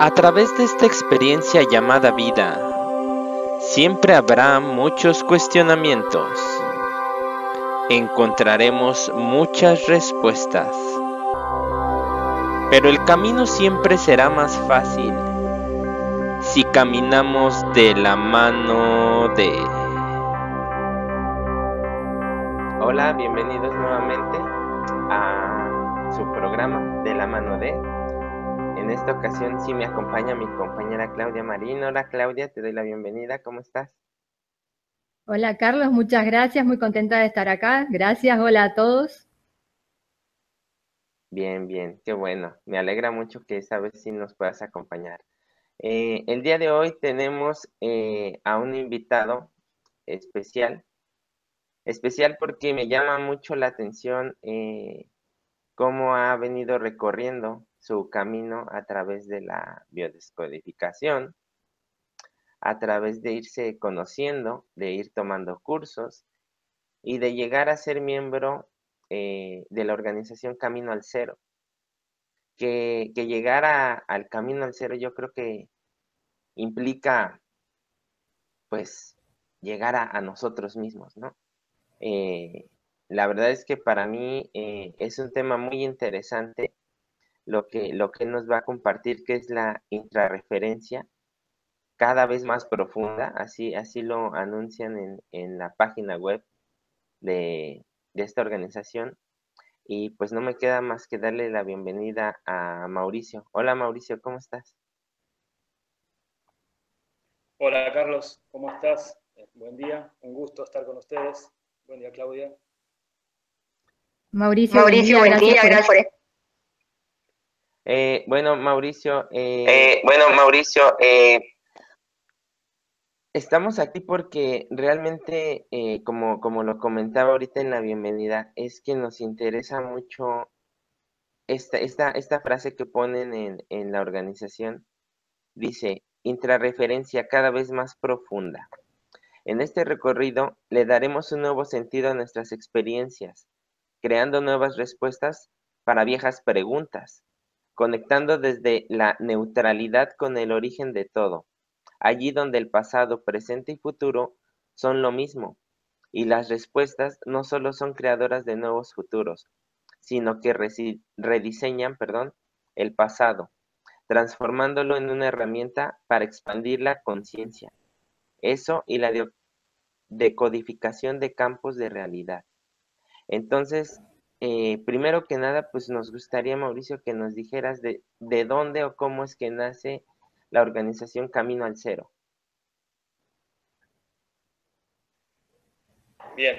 A través de esta experiencia llamada vida, siempre habrá muchos cuestionamientos. Encontraremos muchas respuestas. Pero el camino siempre será más fácil si caminamos de la mano de... Hola, bienvenidos nuevamente a su programa De la mano de... En esta ocasión sí me acompaña mi compañera Claudia Marín. Hola Claudia, te doy la bienvenida, ¿cómo estás? Hola Carlos, muchas gracias, muy contenta de estar acá. Gracias, hola a todos. Bien, bien, qué bueno. Me alegra mucho que esta vez sí nos puedas acompañar. El día de hoy tenemos a un invitado especial, especial porque me llama mucho la atención cómo ha venido recorriendo su camino a través de la biodescodificación, a través de irse conociendo, de ir tomando cursos y de llegar a ser miembro de la organización Camino al Cero. Que llegar al Camino al Cero yo creo que implica, pues, llegar a nosotros mismos, ¿no? Eh, la verdad es que para mí es un tema muy interesante lo que nos va a compartir, que es la intrarreferencia, cada vez más profunda, así lo anuncian en la página web de esta organización. Y pues no me queda más que darle la bienvenida a Mauricio. Hola Mauricio, ¿cómo estás? Hola Carlos, ¿cómo estás? Buen día, un gusto estar con ustedes. Buen día Claudia. Mauricio, buen día, gracias por esto. Bueno, Mauricio, estamos aquí porque realmente, como lo comentaba ahorita en la bienvenida, es que nos interesa mucho esta frase que ponen en la organización. Dice, intrarreferencia cada vez más profunda. En este recorrido le daremos un nuevo sentido a nuestras experiencias, creando nuevas respuestas para viejas preguntas, conectando desde la neutralidad con el origen de todo, allí donde el pasado, presente y futuro son lo mismo, y las respuestas no solo son creadoras de nuevos futuros, sino que rediseñan, el pasado, transformándolo en una herramienta para expandir la conciencia. Eso y la decodificación de campos de realidad. Entonces, primero que nada, pues nos gustaría, Mauricio, que nos dijeras de dónde o cómo es que nace la organización Camino al Cero. Bien,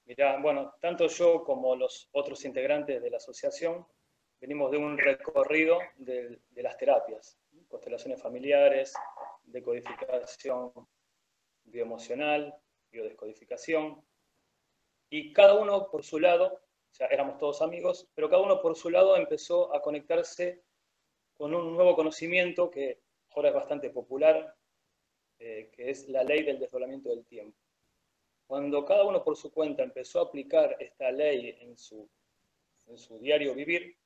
mirá, bueno, tanto yo como los otros integrantes de la asociación venimos de un recorrido de las terapias, constelaciones familiares, decodificación bioemocional, biodescodificación, y cada uno por su lado, o sea, éramos todos amigos, pero cada uno por su lado empezó a conectarse con un nuevo conocimiento que ahora es bastante popular, que es la ley del desdoblamiento del tiempo. Cuando cada uno por su cuenta empezó a aplicar esta ley en su diario vivir,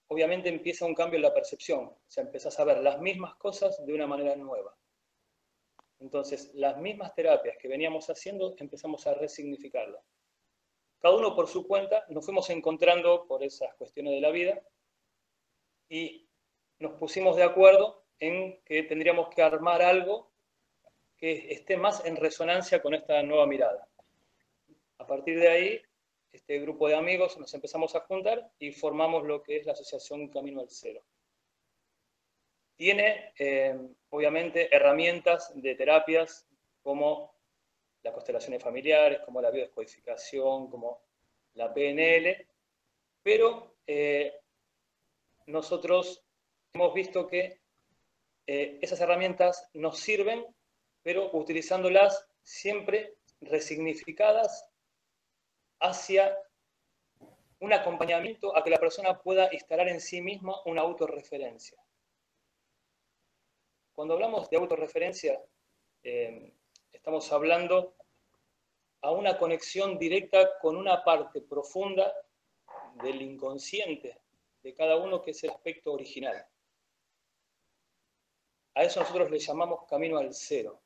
obviamente empieza un cambio en la percepción, o sea, empezás a ver las mismas cosas de una manera nueva. Entonces, las mismas terapias que veníamos haciendo, empezamos a resignificarlas. Cada uno por su cuenta nos fuimos encontrando por esas cuestiones de la vida y nos pusimos de acuerdo en que tendríamos que armar algo que esté más en resonancia con esta nueva mirada. A partir de ahí, este grupo de amigos nos empezamos a juntar y formamos lo que es la Asociación Camino al Cero. Tiene, obviamente, herramientas de terapias como las constelaciones familiares, como la biodescodificación, como la PNL, pero nosotros hemos visto que esas herramientas nos sirven, pero utilizándolas siempre resignificadas hacia un acompañamiento a que la persona pueda instalar en sí misma una autorreferencia. Cuando hablamos de autorreferencia, estamos hablando a una conexión directa con una parte profunda del inconsciente de cada uno, que es el aspecto original. A eso nosotros le llamamos camino al cero.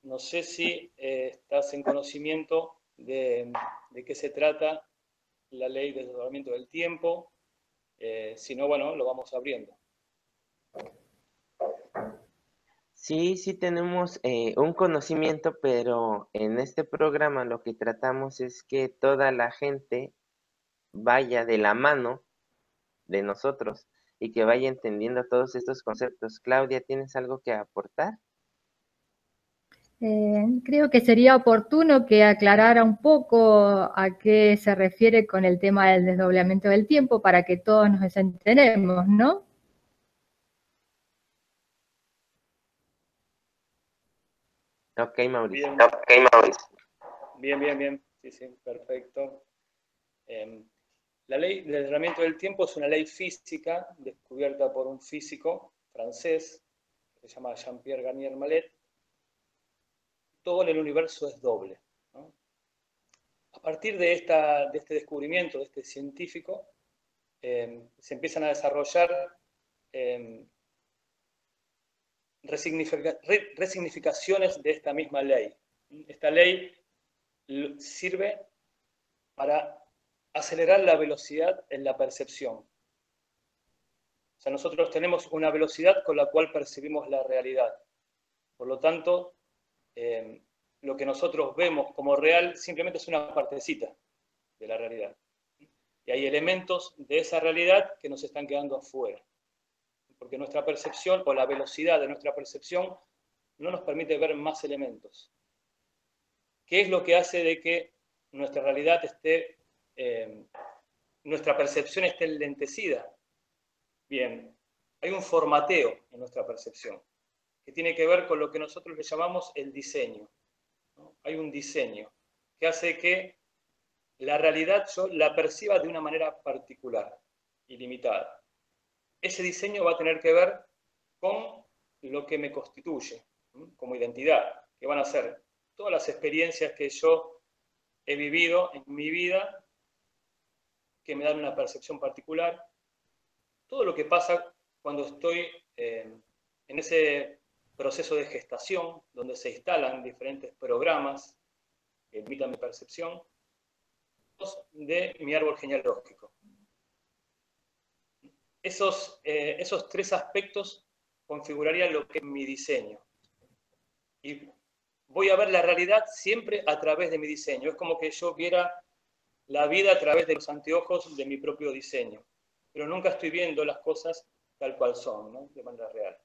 No sé si estás en conocimiento de qué se trata la ley del desdoblamiento del tiempo. Si no, bueno, lo vamos abriendo. Sí, sí tenemos un conocimiento, pero en este programa lo que tratamos es que toda la gente vaya de la mano de nosotros y que vaya entendiendo todos estos conceptos. Claudia, ¿tienes algo que aportar? Creo que sería oportuno que aclarara un poco a qué se refiere con el tema del desdoblamiento del tiempo para que todos nos entendemos, ¿no? Ok, Mauricio. Bien. Bien. Sí, perfecto. La ley del desdoblamiento del tiempo es una ley física descubierta por un físico francés que se llama Jean-Pierre Garnier Mallet. Todo en el universo es doble, ¿no? A partir de este descubrimiento, de este científico, se empiezan a desarrollar resignificaciones de esta misma ley. Esta ley sirve para acelerar la velocidad en la percepción. O sea, nosotros tenemos una velocidad con la cual percibimos la realidad. Por lo tanto, lo que nosotros vemos como real simplemente es una partecita de la realidad. Y hay elementos de esa realidad que nos están quedando afuera. Porque nuestra percepción, o la velocidad de nuestra percepción, no nos permite ver más elementos. ¿Qué es lo que hace de que nuestra realidad esté, nuestra percepción esté enlentecida? Bien, hay un formateo en nuestra percepción, que tiene que ver con lo que nosotros le llamamos el diseño, ¿no? Hay un diseño que hace que la realidad yo la perciba de una manera particular y limitada. Ese diseño va a tener que ver con lo que me constituye, ¿sí? Como identidad, que van a ser todas las experiencias que yo he vivido en mi vida, que me dan una percepción particular, todo lo que pasa cuando estoy en ese proceso de gestación, donde se instalan diferentes programas que limitan mi percepción, de mi árbol genealógico. Esos tres aspectos configurarían lo que es mi diseño. Y voy a ver la realidad siempre a través de mi diseño. Es como que yo viera la vida a través de los anteojos de mi propio diseño. Pero nunca estoy viendo las cosas tal cual son, ¿no? De manera real.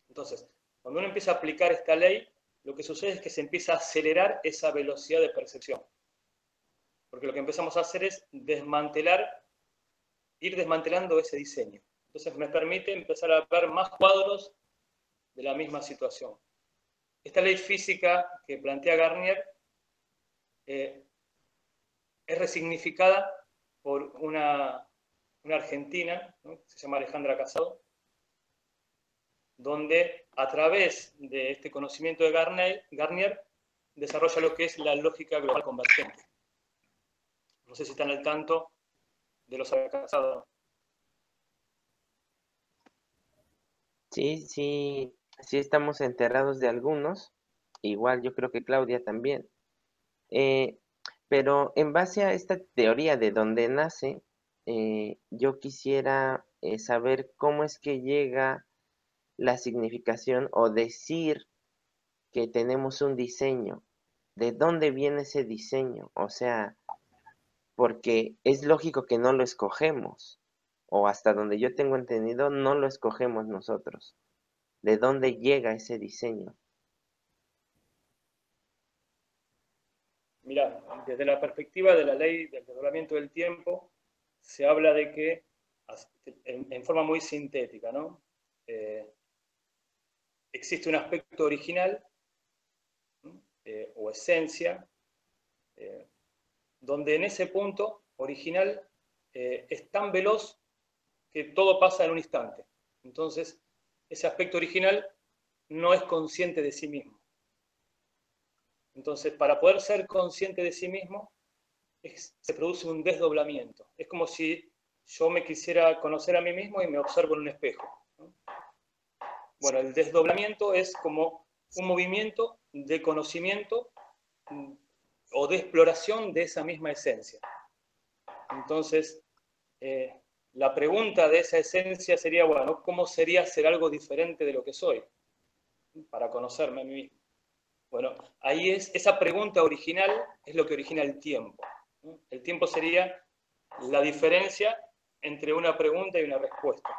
Entonces, cuando uno empieza a aplicar esta ley, lo que sucede es que se empieza a acelerar esa velocidad de percepción. Porque lo que empezamos a hacer es ir desmantelando ese diseño. Entonces me permite empezar a ver más cuadros de la misma situación. Esta ley física que plantea Garnier es resignificada por una argentina, ¿no? Que se llama Alejandra Casado, donde a través de este conocimiento de Garnier desarrolla lo que es la lógica global convergente. No sé si están al tanto de los Casado. Sí estamos enterados de algunos, igual yo creo que Claudia también. Pero en base a esta teoría de dónde nace, yo quisiera saber cómo es que llega la significación o decir que tenemos un diseño. ¿De dónde viene ese diseño? O sea, porque es lógico que no lo escogemos, o hasta donde yo tengo entendido, no lo escogemos nosotros. ¿De dónde llega ese diseño? Mira, desde la perspectiva de la ley del desdoblamiento del tiempo, se habla de que, en forma muy sintética, ¿no? Existe un aspecto original, ¿no? O esencia, donde en ese punto original es tan veloz que todo pasa en un instante. Entonces, ese aspecto original no es consciente de sí mismo. Entonces, para poder ser consciente de sí mismo, se produce un desdoblamiento. Es como si yo me quisiera conocer a mí mismo y me observo en un espejo, ¿no? Bueno, el desdoblamiento es como un movimiento de conocimiento o de exploración de esa misma esencia. Entonces, la pregunta de esa esencia sería, bueno, ¿cómo sería ser algo diferente de lo que soy? Para conocerme a mí mismo. Bueno, ahí esa pregunta original es lo que origina el tiempo, ¿no? El tiempo sería la diferencia entre una pregunta y una respuesta.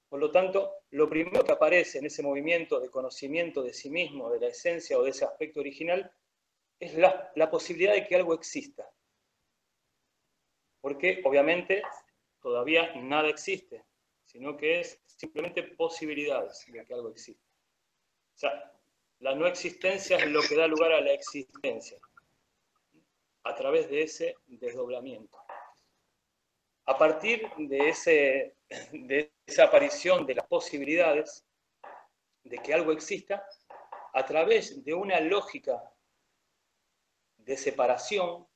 Por lo tanto, lo primero que aparece en ese movimiento de conocimiento de sí mismo, de la esencia o de ese aspecto original, es la posibilidad de que algo exista. Porque, obviamente, todavía nada existe, sino que es simplemente posibilidades de que algo exista. O sea, la no existencia es lo que da lugar a la existencia, a través de ese desdoblamiento. A partir de esa aparición de las posibilidades de que algo exista, a través de una lógica de separación,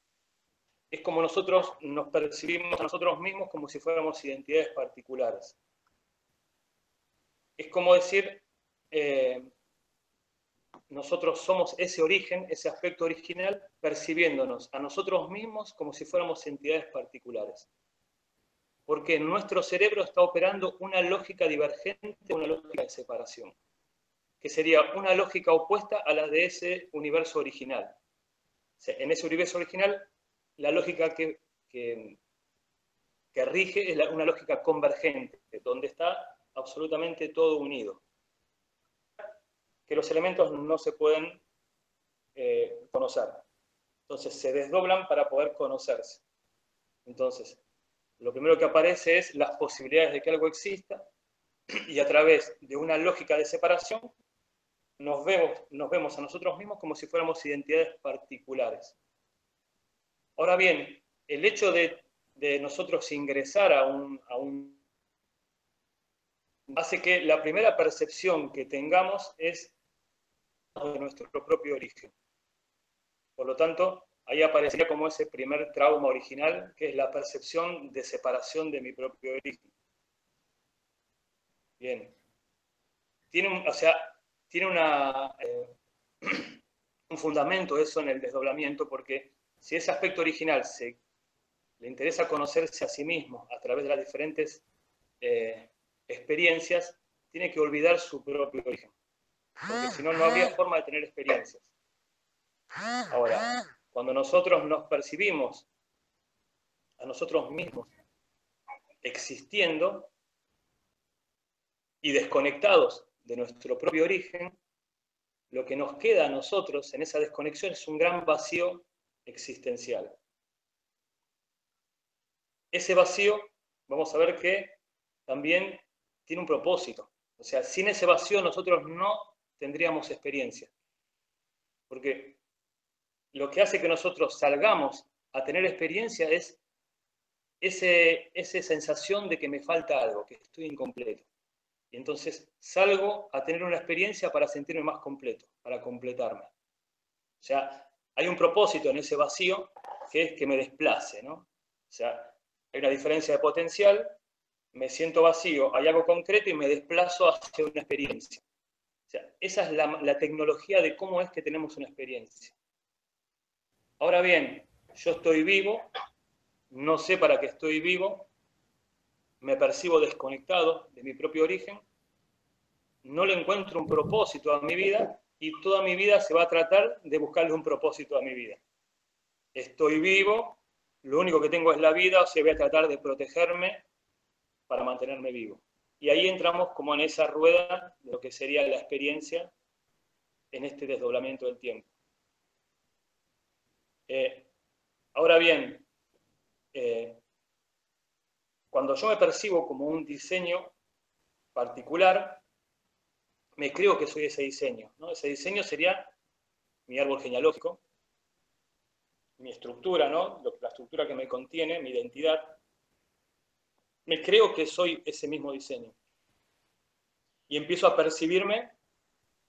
es como nosotros nos percibimos a nosotros mismos como si fuéramos identidades particulares. Es como decir, nosotros somos ese origen, ese aspecto original, percibiéndonos a nosotros mismos como si fuéramos entidades particulares. Porque en nuestro cerebro está operando una lógica divergente, una lógica de separación, que sería una lógica opuesta a la de ese universo original. O sea, en ese universo original, la lógica que rige es una lógica convergente, donde está absolutamente todo unido. Que los elementos no se pueden conocer. Entonces se desdoblan para poder conocerse. Entonces, lo primero que aparece es las posibilidades de que algo exista, y a través de una lógica de separación nos vemos a nosotros mismos como si fuéramos identidades particulares. Ahora bien, el hecho de nosotros ingresar a un hace que la primera percepción que tengamos es de nuestro propio origen. Por lo tanto, ahí aparecería como ese primer trauma original, que es la percepción de separación de mi propio origen. Bien. Tiene un fundamento eso en el desdoblamiento, porque si ese aspecto original le interesa conocerse a sí mismo a través de las diferentes experiencias, tiene que olvidar su propio origen. Porque si no, no habría forma de tener experiencias. Ahora, cuando nosotros nos percibimos a nosotros mismos existiendo y desconectados de nuestro propio origen, lo que nos queda a nosotros en esa desconexión es un gran vacío existencial. Ese vacío, vamos a ver que también tiene un propósito. O sea, sin ese vacío nosotros no tendríamos experiencia. Porque lo que hace que nosotros salgamos a tener experiencia es esa sensación de que me falta algo, que estoy incompleto. Y entonces salgo a tener una experiencia para sentirme más completo, para completarme. O sea, hay un propósito en ese vacío que es que me desplace, ¿no? O sea, hay una diferencia de potencial, me siento vacío, hay algo concreto y me desplazo hacia una experiencia. O sea, esa es la tecnología de cómo es que tenemos una experiencia. Ahora bien, yo estoy vivo, no sé para qué estoy vivo, me percibo desconectado de mi propio origen, no le encuentro un propósito a mi vida y toda mi vida se va a tratar de buscarle un propósito a mi vida. Estoy vivo, lo único que tengo es la vida, o sea, voy a tratar de protegerme para mantenerme vivo. Y ahí entramos como en esa rueda de lo que sería la experiencia en este desdoblamiento del tiempo. Ahora bien, cuando yo me percibo como un diseño particular, me creo que soy ese diseño, ¿no? Ese diseño sería mi árbol genealógico, mi estructura, ¿no? La estructura que me contiene, mi identidad. Me creo que soy ese mismo diseño. Y empiezo a percibirme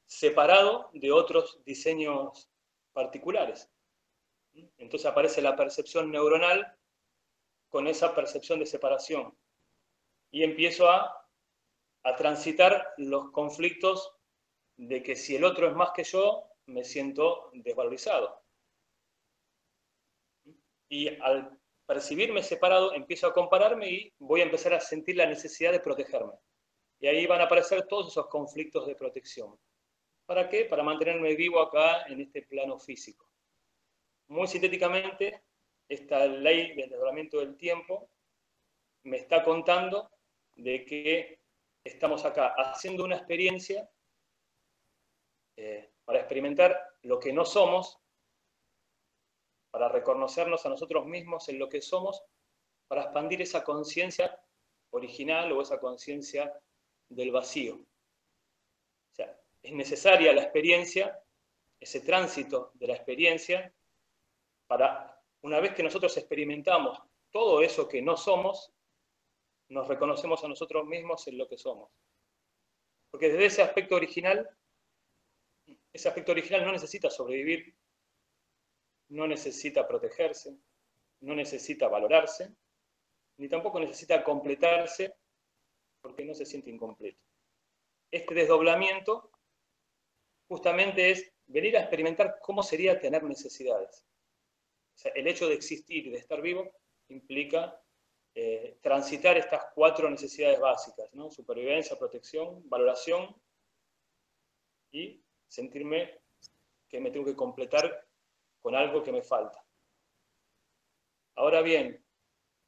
separado de otros diseños particulares. Entonces aparece la percepción neuronal con esa percepción de separación. Y empiezo a a transitar los conflictos de que si el otro es más que yo, me siento desvalorizado. Y al percibirme separado, empiezo a compararme y voy a empezar a sentir la necesidad de protegerme. Y ahí van a aparecer todos esos conflictos de protección. ¿Para qué? Para mantenerme vivo acá en este plano físico. Muy sintéticamente, esta ley del desdoblamiento del tiempo me está contando de que estamos acá haciendo una experiencia para experimentar lo que no somos, para reconocernos a nosotros mismos en lo que somos, para expandir esa conciencia original o esa conciencia del vacío. O sea, es necesaria la experiencia, ese tránsito de la experiencia, para, una vez que nosotros experimentamos todo eso que no somos, nos reconocemos a nosotros mismos en lo que somos. Porque desde ese aspecto original no necesita sobrevivir, no necesita protegerse, no necesita valorarse, ni tampoco necesita completarse, porque no se siente incompleto. Este desdoblamiento justamente es venir a experimentar cómo sería tener necesidades. O sea, el hecho de existir y de estar vivo implica transitar estas 4 necesidades básicas, ¿no? Supervivencia, protección, valoración y sentirme que me tengo que completar con algo que me falta. Ahora bien,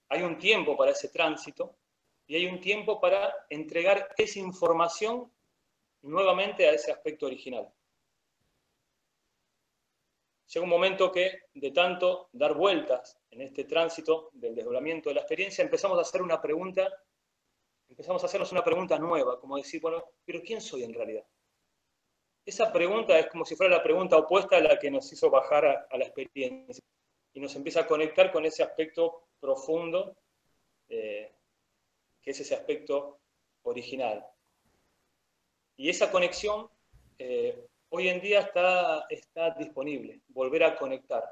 hay un tiempo para ese tránsito y hay un tiempo para entregar esa información nuevamente a ese aspecto original. Llega un momento que, de tanto dar vueltas en este tránsito del desdoblamiento de la experiencia, empezamos a hacernos una pregunta nueva, como decir, bueno, ¿pero quién soy en realidad? Esa pregunta es como si fuera la pregunta opuesta a la que nos hizo bajar a la experiencia. Y nos empieza a conectar con ese aspecto profundo, que es ese aspecto original. Y esa conexión hoy en día está disponible, volver a conectar.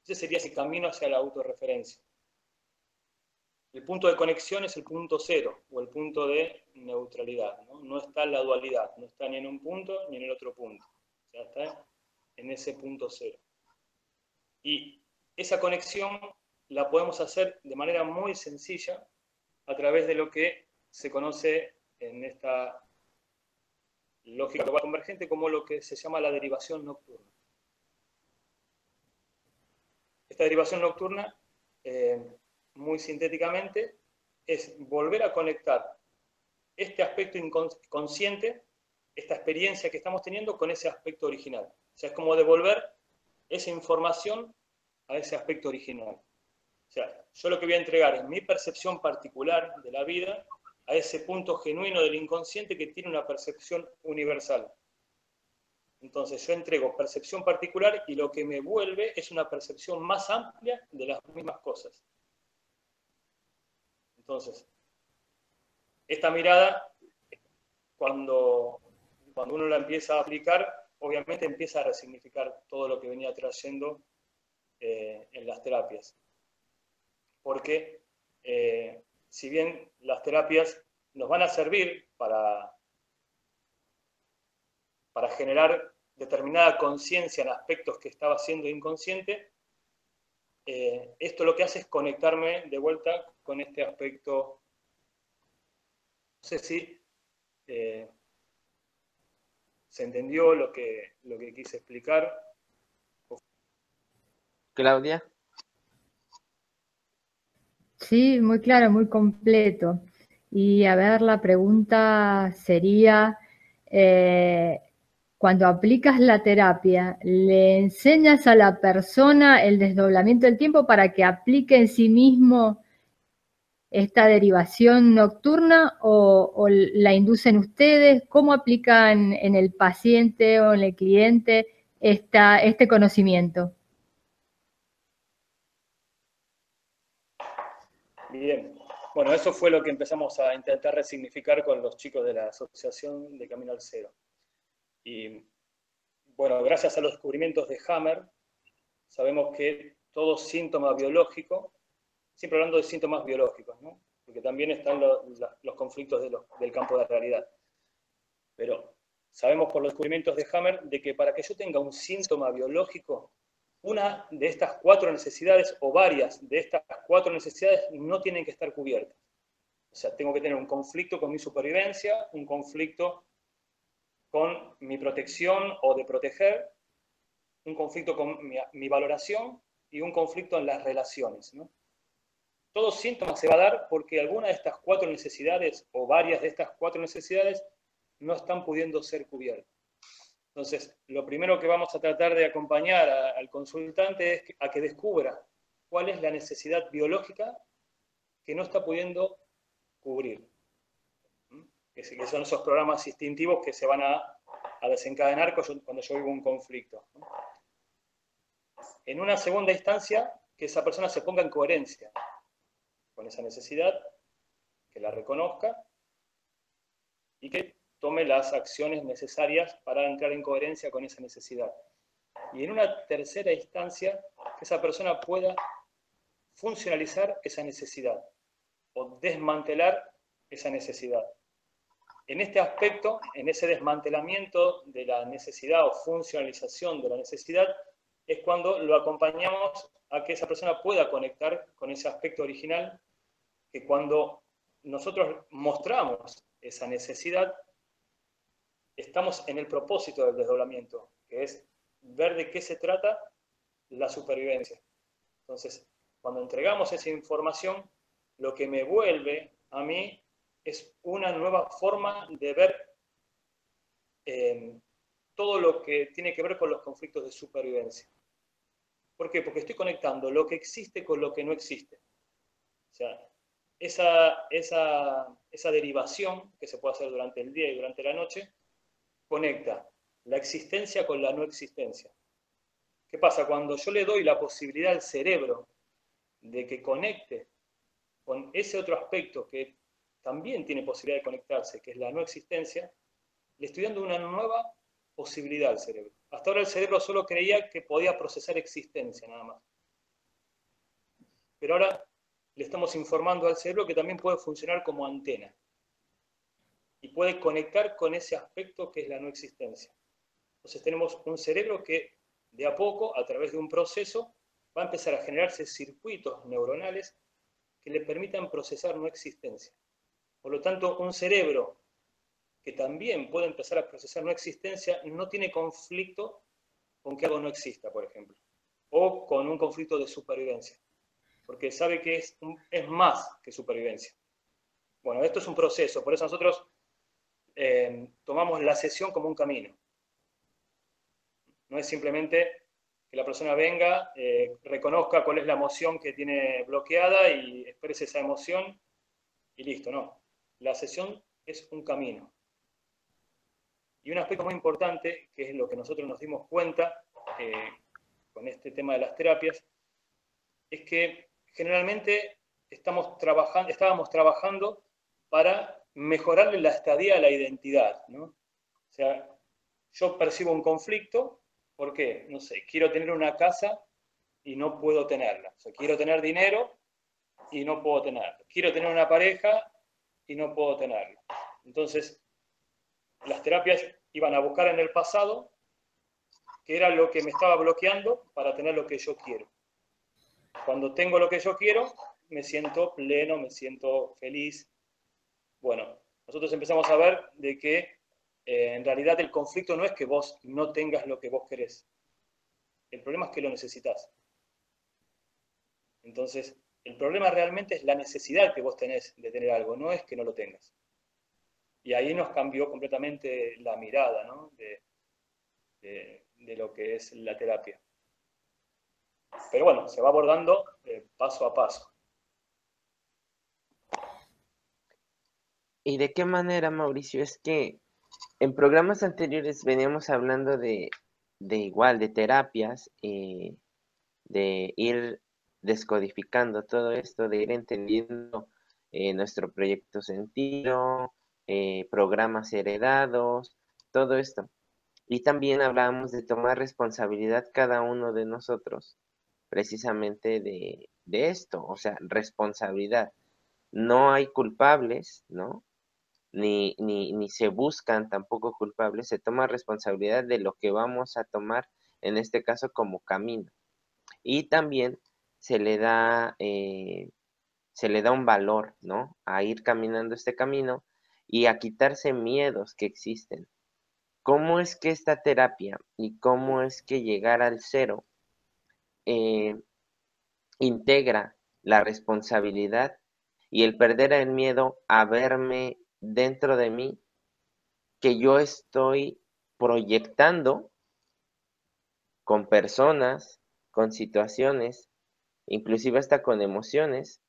Ese sería ese camino hacia la autorreferencia. El punto de conexión es el punto cero, o el punto de neutralidad, ¿no? No está la dualidad, no está ni en un punto ni en el otro punto. O sea, está en ese punto cero. Y esa conexión la podemos hacer de manera muy sencilla a través de lo que se conoce en esta lógica global convergente como lo que se llama la derivación nocturna. Esta derivación nocturna, muy sintéticamente, es volver a conectar este aspecto inconsciente, esta experiencia que estamos teniendo, con ese aspecto original. O sea, es como devolver esa información a ese aspecto original. O sea, yo lo que voy a entregar es mi percepción particular de la vida a ese punto genuino del inconsciente que tiene una percepción universal. Entonces yo entrego percepción particular y lo que me vuelve es una percepción más amplia de las mismas cosas. Entonces, esta mirada, cuando uno la empieza a aplicar, obviamente empieza a resignificar todo lo que venía trayendo en las terapias. Porque si bien las terapias nos van a servir para generar determinada conciencia en aspectos que estaba siendo inconsciente, esto lo que hace es conectarme de vuelta con este aspecto. No sé si se entendió lo que quise explicar. Claudia. Sí, muy claro, muy completo. Y a ver, la pregunta sería, cuando aplicas la terapia, ¿le enseñas a la persona el desdoblamiento del tiempo para que aplique en sí mismo esta derivación nocturna o la inducen ustedes? ¿Cómo aplican en el paciente o en el cliente este conocimiento? Bien, bueno, eso fue lo que empezamos a intentar resignificar con los chicos de la Asociación de Camino al Cero. Y bueno, gracias a los descubrimientos de Hammer, sabemos que todo síntoma biológico, siempre hablando de síntomas biológicos, ¿no? porque también están los conflictos del campo de la realidad. Pero sabemos por los descubrimientos de Hammer de que para que yo tenga un síntoma biológico, una de estas 4 necesidades o varias de estas 4 necesidades no tienen que estar cubiertas. O sea, tengo que tener un conflicto con mi supervivencia, un conflicto con mi protección o de proteger, un conflicto con mi valoración y un conflicto en las relaciones, ¿no? Todo síntoma se va a dar porque alguna de estas 4 necesidades o varias de estas 4 necesidades no están pudiendo ser cubiertas. Entonces, lo primero que vamos a tratar de acompañar al consultante es a que descubra cuál es la necesidad biológica que no está pudiendo cubrir. Que son esos programas instintivos que se van a desencadenar cuando yo vivo un conflicto. En una segunda instancia, que esa persona se ponga en coherencia con esa necesidad, que la reconozca y que tome las acciones necesarias para entrar en coherencia con esa necesidad. Y en una tercera instancia, que esa persona pueda funcionalizar esa necesidad o desmantelar esa necesidad. En este aspecto, en ese desmantelamiento de la necesidad o funcionalización de la necesidad, es cuando lo acompañamos a que esa persona pueda conectar con ese aspecto original, que cuando nosotros mostramos esa necesidad, estamos en el propósito del desdoblamiento, que es ver de qué se trata la supervivencia. Entonces, cuando entregamos esa información, lo que me vuelve a mí es una nueva forma de ver todo lo que tiene que ver con los conflictos de supervivencia. ¿Por qué? Porque estoy conectando lo que existe con lo que no existe. O sea, esa derivación que se puede hacer durante el día y durante la noche conecta la existencia con la no existencia. ¿Qué pasa? Cuando yo le doy la posibilidad al cerebro de que conecte con ese otro aspecto que también tiene posibilidad de conectarse, que es la no existencia, le estoy dando una nueva posibilidad al cerebro. Hasta ahora el cerebro solo creía que podía procesar existencia nada más. Pero ahora le estamos informando al cerebro que también puede funcionar como antena y puede conectar con ese aspecto que es la no existencia. Entonces tenemos un cerebro que de a poco, a través de un proceso, va a empezar a generarse circuitos neuronales que le permitan procesar no existencia. Por lo tanto, un cerebro que también puede empezar a procesar no existencia no tiene conflicto con que algo no exista, por ejemplo, o con un conflicto de supervivencia, porque sabe que es más que supervivencia. Bueno, esto es un proceso, por eso nosotros tomamos la sesión como un camino. No es simplemente que la persona venga, reconozca cuál es la emoción que tiene bloqueada y exprese esa emoción y listo, no. La sesión es un camino. Y un aspecto muy importante, que es lo que nosotros nos dimos cuenta con este tema de las terapias, es que generalmente estábamos trabajando para mejorarle la estadía a la identidad, ¿no? O sea, yo percibo un conflicto, ¿por qué? No sé, quiero tener una casa y no puedo tenerla. O sea, quiero tener dinero y no puedo tenerlo. Quiero tener una pareja y no puedo tenerlo. Entonces, las terapias iban a buscar en el pasado qué era lo que me estaba bloqueando para tener lo que yo quiero. Cuando tengo lo que yo quiero, me siento pleno, me siento feliz. Bueno, nosotros empezamos a ver de que en realidad el conflicto no es que vos no tengas lo que vos querés. El problema es que lo necesitas. Entonces, el problema realmente es la necesidad que vos tenés de tener algo, no es que no lo tengas. Y ahí nos cambió completamente la mirada, ¿no? de lo que es la terapia. Pero bueno, se va abordando paso a paso. ¿Y de qué manera, Mauricio? Es que en programas anteriores veníamos hablando de igual, de terapias, de ir descodificando todo esto, de ir entendiendo nuestro proyecto sentido, programas heredados, todo esto. Y también hablábamos de tomar responsabilidad cada uno de nosotros, precisamente de esto, o sea, responsabilidad. no hay culpables, ¿no? Ni se buscan tampoco culpables, se toma responsabilidad de lo que vamos a tomar, en este caso, como camino. Y también se le da un valor, ¿no? A ir caminando este camino y a quitarse miedos que existen. ¿Cómo es que esta terapia y cómo es que llegar al cero integra la responsabilidad y el perder el miedo a verme dentro de mí, que yo estoy proyectando con personas, con situaciones, inclusive hasta con emociones?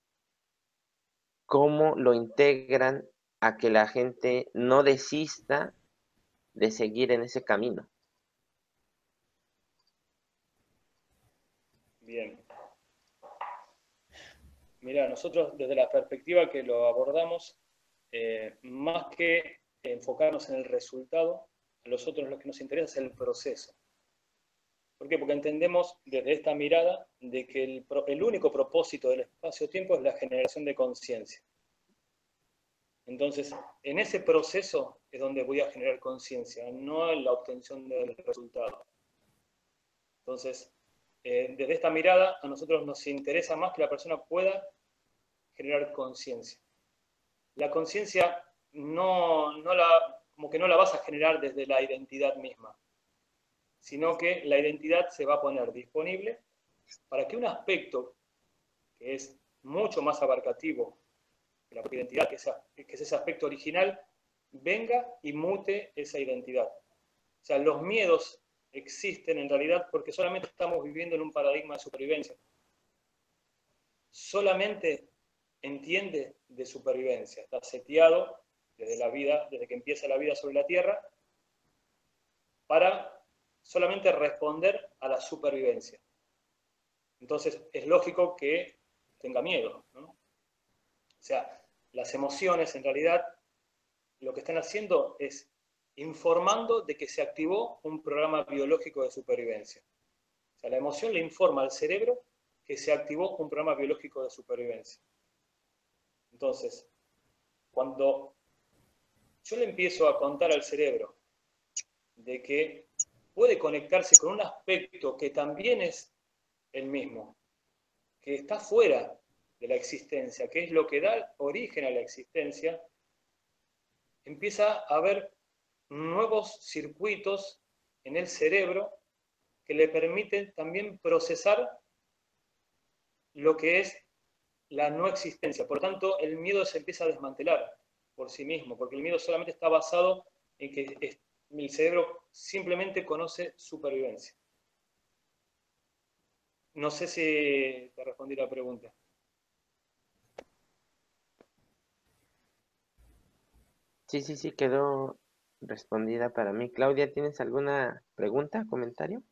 ¿Cómo lo integran a que la gente no desista de seguir en ese camino? Bien. Mira, nosotros desde la perspectiva que lo abordamos, más que enfocarnos en el resultado, a nosotros lo que nos interesa es el proceso. ¿Por qué? Porque entendemos desde esta mirada de que el único propósito del espacio-tiempo es la generación de conciencia. Entonces, en ese proceso es donde voy a generar conciencia, no en la obtención del resultado. Entonces, desde esta mirada, a nosotros nos interesa más que la persona pueda generar conciencia. La conciencia como que no la vas a generar desde la identidad misma, sino que la identidad se va a poner disponible para que un aspecto que es mucho más abarcativo que la propia identidad, que es ese aspecto original, venga y mute esa identidad. O sea, los miedos existen en realidad porque solamente estamos viviendo en un paradigma de supervivencia. Solamente entiende de supervivencia, está seteado desde la vida, desde que empieza la vida sobre la Tierra, para solamente responder a la supervivencia. Entonces es lógico que tenga miedo, ¿no? O sea, las emociones en realidad lo que están haciendo es informando de que se activó un programa biológico de supervivencia. O sea, la emoción le informa al cerebro que se activó un programa biológico de supervivencia. Entonces, cuando yo le empiezo a contar al cerebro de que puede conectarse con un aspecto que también es el mismo, que está fuera de la existencia, que es lo que da origen a la existencia, empieza a haber nuevos circuitos en el cerebro que le permiten también procesar lo que es la no existencia. Por lo tanto, el miedo se empieza a desmantelar por sí mismo, porque el miedo solamente está basado en que el cerebro simplemente conoce supervivencia. No sé si te respondí la pregunta. Sí, quedó respondida para mí. Claudia, ¿tienes alguna pregunta, comentario?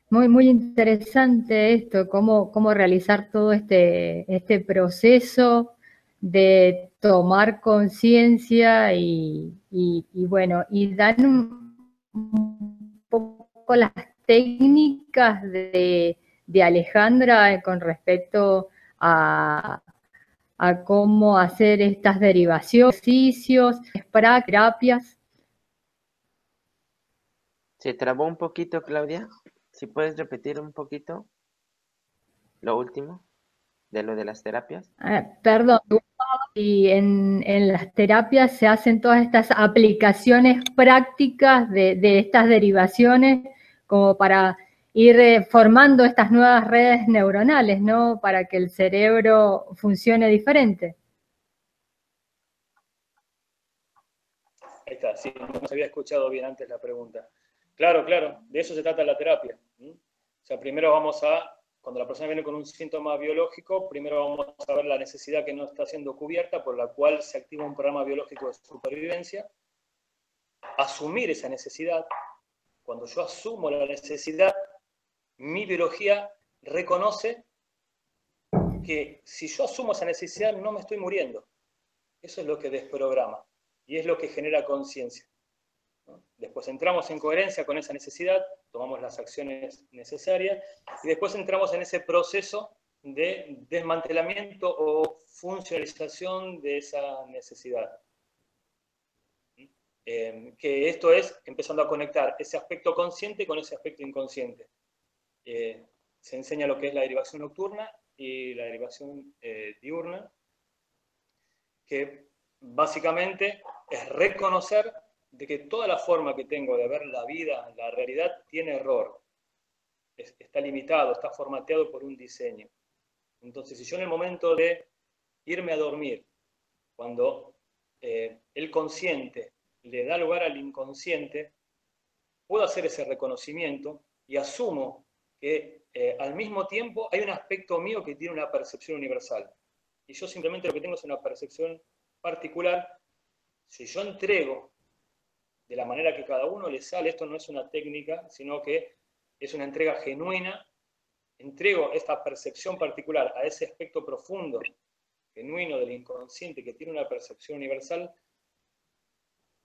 Muy interesante esto, cómo realizar todo este proceso de tomar conciencia y bueno, y dan un poco las técnicas de Alejandra con respecto a cómo hacer estas derivaciones, ejercicios, terapias. Se trabó un poquito, Claudia. Si puedes repetir un poquito lo último de lo de las terapias. Perdón, y en las terapias se hacen todas estas aplicaciones prácticas de estas derivaciones como para ir formando estas nuevas redes neuronales, ¿no? Para que el cerebro funcione diferente. Ahí está, sí, no se había escuchado bien antes la pregunta. Claro, de eso se trata la terapia. O sea, primero cuando la persona viene con un síntoma biológico, primero vamos a ver la necesidad que no está siendo cubierta, por la cual se activa un programa biológico de supervivencia. Asumir esa necesidad. Cuando yo asumo la necesidad, mi biología reconoce que si yo asumo esa necesidad no me estoy muriendo. Eso es lo que desprograma y es lo que genera conciencia. Después entramos en coherencia con esa necesidad, tomamos las acciones necesarias y después entramos en ese proceso de desmantelamiento o funcionalización de esa necesidad. Que esto es empezando a conectar ese aspecto consciente con ese aspecto inconsciente. Se enseña lo que es la derivación nocturna y la derivación diurna, que básicamente es reconocer de que toda la forma que tengo de ver la vida, la realidad, tiene error. Está limitado, está formateado por un diseño. Entonces, si yo en el momento de irme a dormir, cuando el consciente le da lugar al inconsciente, puedo hacer ese reconocimiento y asumo que al mismo tiempo hay un aspecto mío que tiene una percepción universal. Y yo simplemente lo que tengo es una percepción particular. Si yo entrego de la manera que cada uno le sale, esto no es una técnica, sino que es una entrega genuina, entrego esta percepción particular a ese aspecto profundo, genuino del inconsciente que tiene una percepción universal,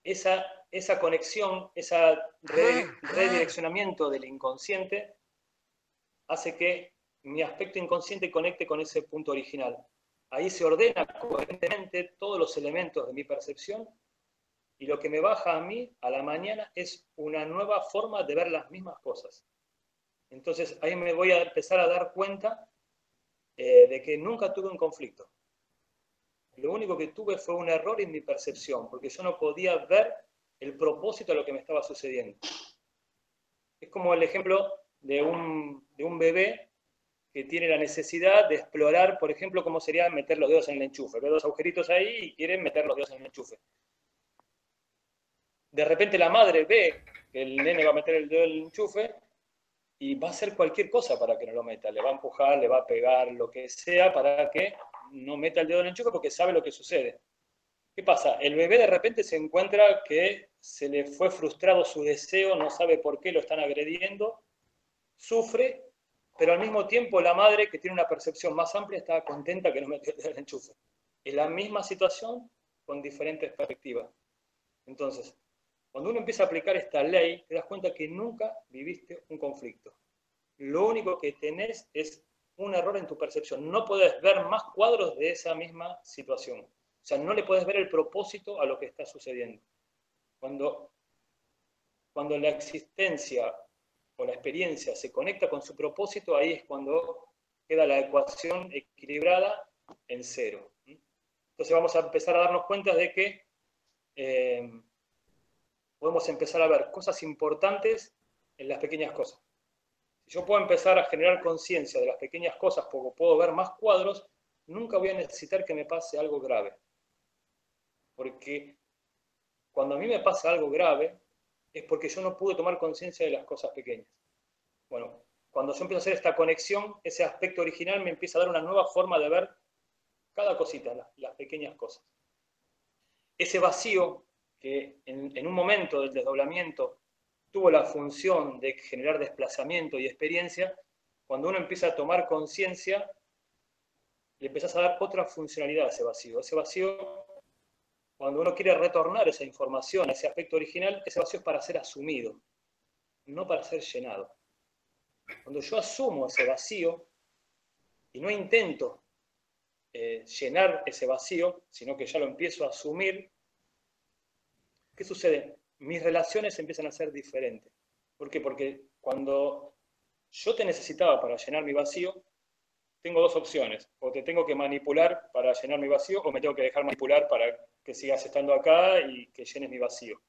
esa conexión, ese redireccionamiento del inconsciente hace que mi aspecto inconsciente conecte con ese punto original. Ahí se ordena coherentemente todos los elementos de mi percepción y lo que me baja a mí a la mañana es una nueva forma de ver las mismas cosas. Entonces ahí me voy a empezar a dar cuenta de que nunca tuve un conflicto. Lo único que tuve fue un error en mi percepción, porque yo no podía ver el propósito de lo que me estaba sucediendo. Es como el ejemplo de un bebé que tiene la necesidad de explorar, por ejemplo, cómo sería meter los dedos en el enchufe. Ve dos agujeritos ahí y quiere meter los dedos en el enchufe. De repente la madre ve que el nene va a meter el dedo en el enchufe y va a hacer cualquier cosa para que no lo meta. Le va a empujar, le va a pegar, lo que sea, para que no meta el dedo en el enchufe porque sabe lo que sucede. ¿Qué pasa? El bebé de repente se encuentra que se le fue frustrado su deseo, no sabe por qué lo están agrediendo, sufre, pero al mismo tiempo la madre, que tiene una percepción más amplia, está contenta que no metió el dedo en el enchufe. Es la misma situación con diferentes perspectivas. Entonces, cuando uno empieza a aplicar esta ley, te das cuenta que nunca viviste un conflicto. Lo único que tenés es un error en tu percepción. No podés ver más cuadros de esa misma situación. O sea, no le podés ver el propósito a lo que está sucediendo. Cuando la existencia o la experiencia se conecta con su propósito, ahí es cuando queda la ecuación equilibrada en cero. Entonces vamos a empezar a darnos cuenta de que podemos empezar a ver cosas importantes en las pequeñas cosas. Si yo puedo empezar a generar conciencia de las pequeñas cosas porque puedo ver más cuadros, nunca voy a necesitar que me pase algo grave. Porque cuando a mí me pasa algo grave, es porque yo no pude tomar conciencia de las cosas pequeñas. Bueno, cuando yo empiezo a hacer esta conexión, ese aspecto original me empieza a dar una nueva forma de ver cada cosita, las pequeñas cosas. Ese vacío que en un momento del desdoblamiento tuvo la función de generar desplazamiento y experiencia, cuando uno empieza a tomar conciencia, le empezás a dar otra funcionalidad a ese vacío. Ese vacío, cuando uno quiere retornar esa información, ese aspecto original, ese vacío es para ser asumido, no para ser llenado. Cuando yo asumo ese vacío y no intento llenar ese vacío, sino que ya lo empiezo a asumir, ¿qué sucede? Mis relaciones empiezan a ser diferentes. ¿Por qué? Porque cuando yo te necesitaba para llenar mi vacío, tengo dos opciones. O te tengo que manipular para llenar mi vacío, o me tengo que dejar manipular para que sigas estando acá y que llenes mi vacío.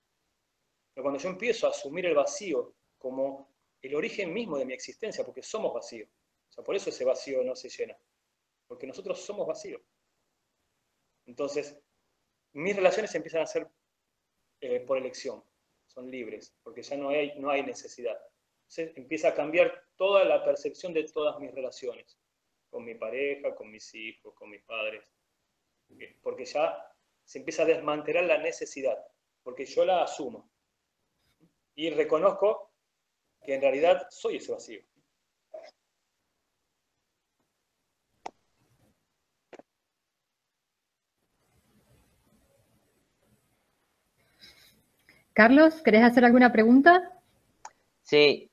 Pero cuando yo empiezo a asumir el vacío como el origen mismo de mi existencia, porque somos vacío, o sea, por eso ese vacío no se llena, porque nosotros somos vacío. Entonces, mis relaciones empiezan a ser por elección, son libres, porque ya no hay necesidad. Entonces empieza a cambiar toda la percepción de todas mis relaciones, con mi pareja, con mis hijos, con mis padres, porque ya se empieza a desmantelar la necesidad, porque yo la asumo y reconozco que en realidad soy ese vacío. Carlos, ¿querés hacer alguna pregunta? Sí,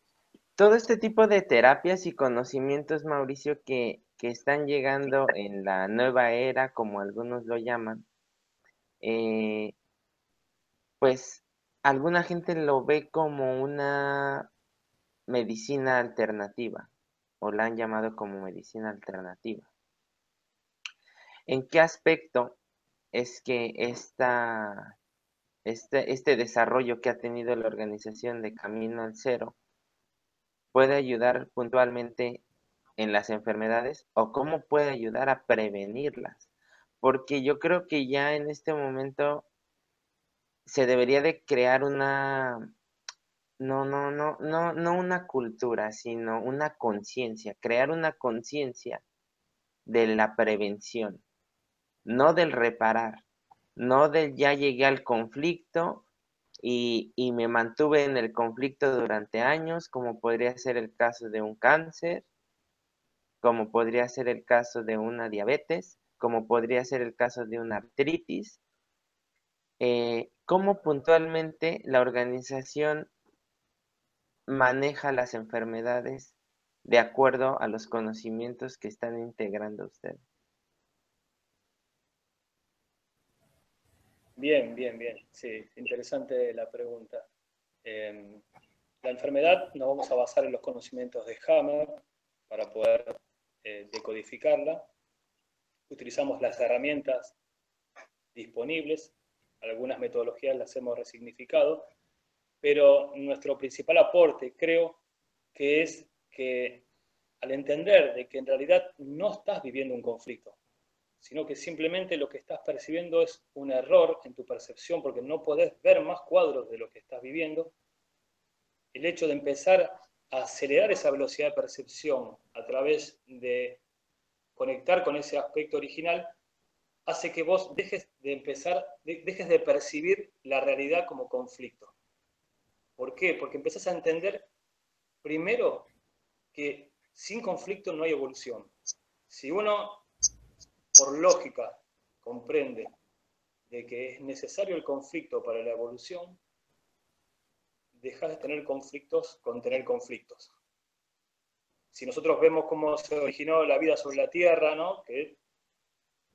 todo este tipo de terapias y conocimientos, Mauricio, que que están llegando en la nueva era, como algunos lo llaman, pues alguna gente lo ve como una medicina alternativa, o la han llamado como medicina alternativa. ¿En qué aspecto es que este desarrollo que ha tenido la organización de Camino al Cero puede ayudar puntualmente en las enfermedades o cómo puede ayudar a prevenirlas? Porque yo creo que ya en este momento se debería de crear no una cultura, sino una conciencia, crear una conciencia de la prevención, no del reparar, no del ya llegué al conflicto y me mantuve en el conflicto durante años, como podría ser el caso de un cáncer, como podría ser el caso de una diabetes, como podría ser el caso de una artritis. ¿Cómo puntualmente la organización maneja las enfermedades de acuerdo a los conocimientos que están integrando ustedes? Bien, bien, bien. Sí, interesante la pregunta. La enfermedad nos vamos a basar en los conocimientos de Hammer para poder decodificarla. Utilizamos las herramientas disponibles, algunas metodologías las hemos resignificado, pero nuestro principal aporte creo que es que al entender de que en realidad no estás viviendo un conflicto, sino que simplemente lo que estás percibiendo es un error en tu percepción porque no podés ver más cuadros de lo que estás viviendo, el hecho de empezar a acelerar esa velocidad de percepción a través de conectar con ese aspecto original hace que vos dejes de percibir la realidad como conflicto. ¿Por qué? Porque empezás a entender primero que sin conflicto no hay evolución. Si uno, por lógica, comprende de que es necesario el conflicto para la evolución, dejas de tener conflictos con tener conflictos. Si nosotros vemos cómo se originó la vida sobre la Tierra, ¿no? Que,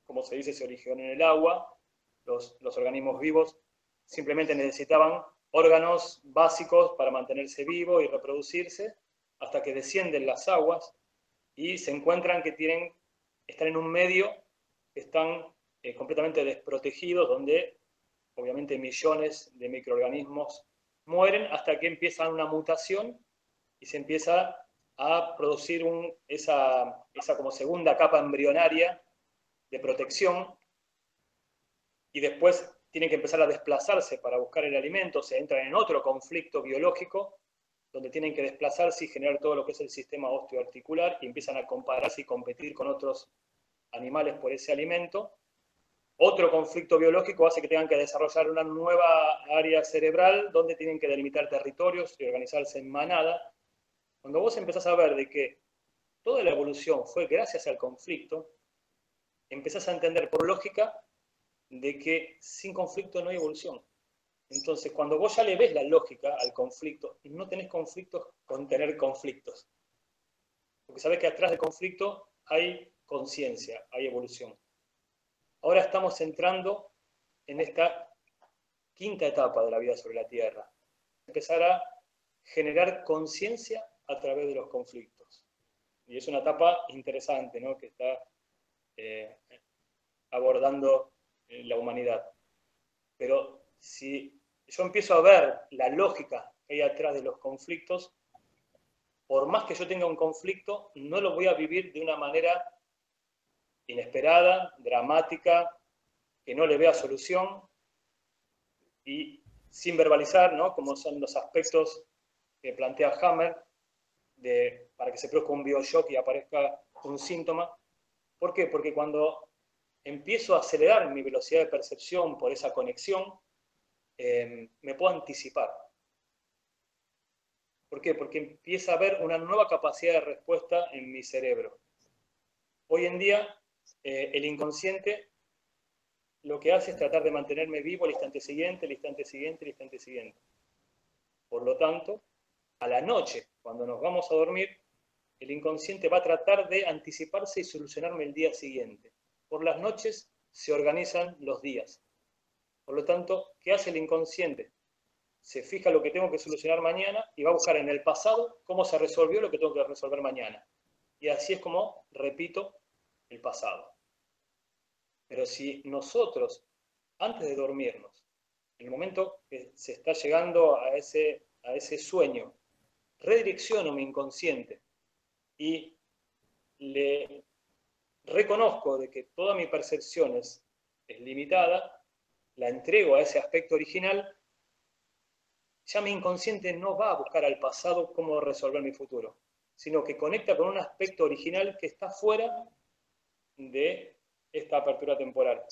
como se dice, se originó en el agua, los organismos vivos simplemente necesitaban órganos básicos para mantenerse vivos y reproducirse, hasta que descienden las aguas y se encuentran que están en un medio que están completamente desprotegidos, donde obviamente millones de microorganismos mueren hasta que empieza una mutación y se empieza a producir esa como segunda capa embrionaria de protección, y después tienen que empezar a desplazarse para buscar el alimento, se entran en otro conflicto biológico, donde tienen que desplazarse y generar todo lo que es el sistema osteoarticular, y empiezan a compararse y competir con otros animales por ese alimento. Otro conflicto biológico hace que tengan que desarrollar una nueva área cerebral, donde tienen que delimitar territorios y organizarse en manada. Cuando vos empezás a ver de que toda la evolución fue gracias al conflicto, empezás a entender por lógica de que sin conflicto no hay evolución. Entonces, cuando vos ya le ves la lógica al conflicto, no tenés conflictos con tener conflictos. Porque sabés que atrás del conflicto hay conciencia, hay evolución. Ahora estamos entrando en esta quinta etapa de la vida sobre la Tierra. Empezar a generar conciencia a través de los conflictos. Y es una etapa interesante, ¿no? Que está abordando la humanidad. Pero si yo empiezo a ver la lógica que hay atrás de los conflictos, por más que yo tenga un conflicto, no lo voy a vivir de una manera inesperada, dramática, que no le vea solución, y sin verbalizar, ¿no? Como son los aspectos que plantea Hammer, para que se produzca un bioshock y aparezca un síntoma. ¿Por qué? Porque cuando empiezo a acelerar mi velocidad de percepción por esa conexión, me puedo anticipar. ¿Por qué? Porque empieza a haber una nueva capacidad de respuesta en mi cerebro. Hoy en día, el inconsciente lo que hace es tratar de mantenerme vivo el instante siguiente, el instante siguiente, el instante siguiente. Por lo tanto, a la noche, cuando nos vamos a dormir, el inconsciente va a tratar de anticiparse y solucionarme el día siguiente. Por las noches se organizan los días. Por lo tanto, ¿qué hace el inconsciente? Se fija lo que tengo que solucionar mañana y va a buscar en el pasado cómo se resolvió lo que tengo que resolver mañana. Y así es como repito el pasado. Pero si nosotros, antes de dormirnos, en el momento que se está llegando a ese sueño, redirecciono mi inconsciente y le reconozco de que toda mi percepción es limitada, la entrego a ese aspecto original, ya mi inconsciente no va a buscar al pasado cómo resolver mi futuro, sino que conecta con un aspecto original que está fuera de esta apertura temporal.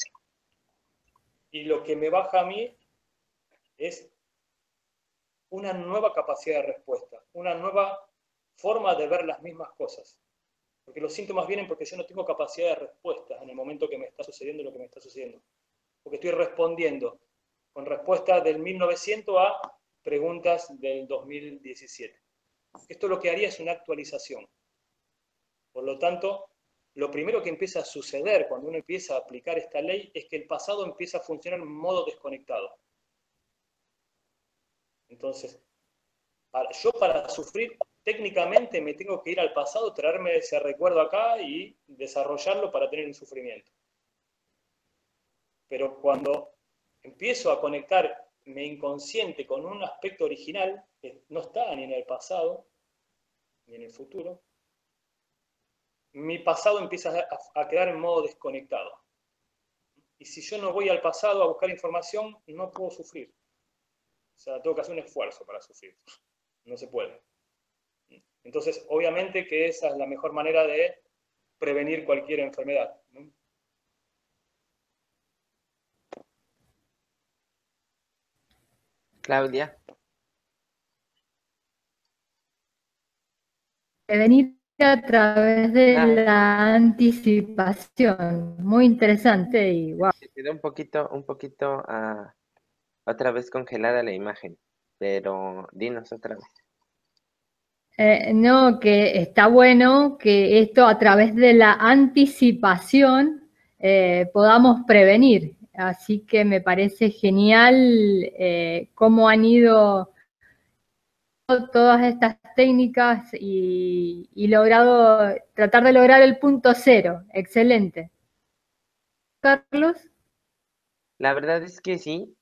Y lo que me baja a mí es una nueva capacidad de respuesta, una nueva forma de ver las mismas cosas. Porque los síntomas vienen porque yo no tengo capacidad de respuesta en el momento que me está sucediendo lo que me está sucediendo. Porque estoy respondiendo con respuestas del 1900 a preguntas del 2017. Esto lo que haría es una actualización. Por lo tanto, lo primero que empieza a suceder cuando uno empieza a aplicar esta ley es que el pasado empieza a funcionar en modo desconectado. Entonces, yo para sufrir, técnicamente me tengo que ir al pasado, traerme ese recuerdo acá y desarrollarlo para tener un sufrimiento. Pero cuando empiezo a conectar mi inconsciente con un aspecto original, que no está ni en el pasado, ni en el futuro, mi pasado empieza a quedar en modo desconectado. Y si yo no voy al pasado a buscar información, no puedo sufrir. O sea, tengo que hacer un esfuerzo para sufrir. No se puede. Entonces, obviamente que esa es la mejor manera de prevenir cualquier enfermedad, ¿no? Claudia. Prevenir a través de la anticipación. Muy interesante y wow. Se quedó un poquito otra vez congelada la imagen, pero dinos otra vez. No, que está bueno que esto a través de la anticipación podamos prevenir. Así que me parece genial cómo han ido todas estas técnicas y logrado tratar de lograr el punto cero. Excelente. Carlos. La verdad es que sí.